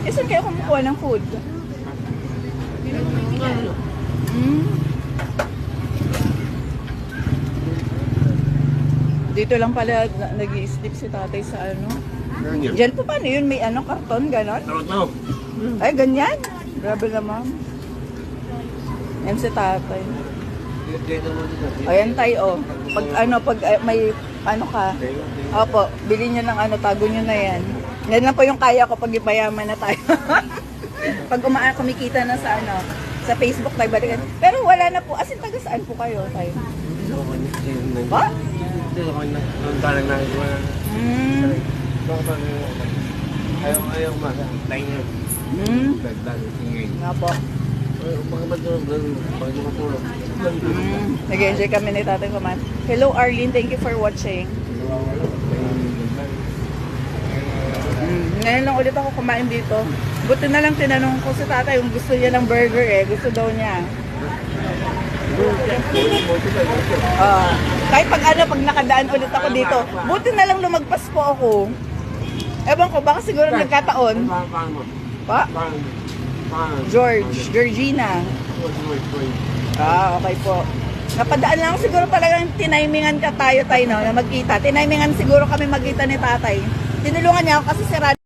Eh, saan kayo kumukuha ng food? Hmm. Dito lang pala nag-i-sleep si tatay sa ano. Ganyan. Diyan po paano yun? May ano, karton, ganon? Taro. Ay, ganyan? Grabe naman. Yan si tatay. Ayan tayo, oh. Pag ano, pag may ano ka, opo, bili nyo ng ano, tago nyo na yan. Yan lang po yung kaya ko pag ipayaman na tayo. Pag kumikita na sa ano, sa Facebook tayo balikan. Pero wala na po, as in taga saan po kayo tayo? Ba? Hmm. Ayaw ma. Tayo na. Hmm. Nga po. Nag-enjoy kami ni Tatay Kuman. Hello Arlene, thank you for watching. Ngayon lang ulit ako kumain dito. Buti na lang tinanong ko sa tatay kung gusto niya ng burger eh. Gusto daw niya. Kahit pag ano, pag nakadaan ulit ako dito, buti na lang lumagpas po ako. Ewan ko, baka siguro nagkataon. Pa? Georgina. Okay po. Napadaan lang siguro talagang tinimingan ka tayo no, na magkita. Tinimingan siguro kami magkita ni tatay. Tinulungan niya ako kasi si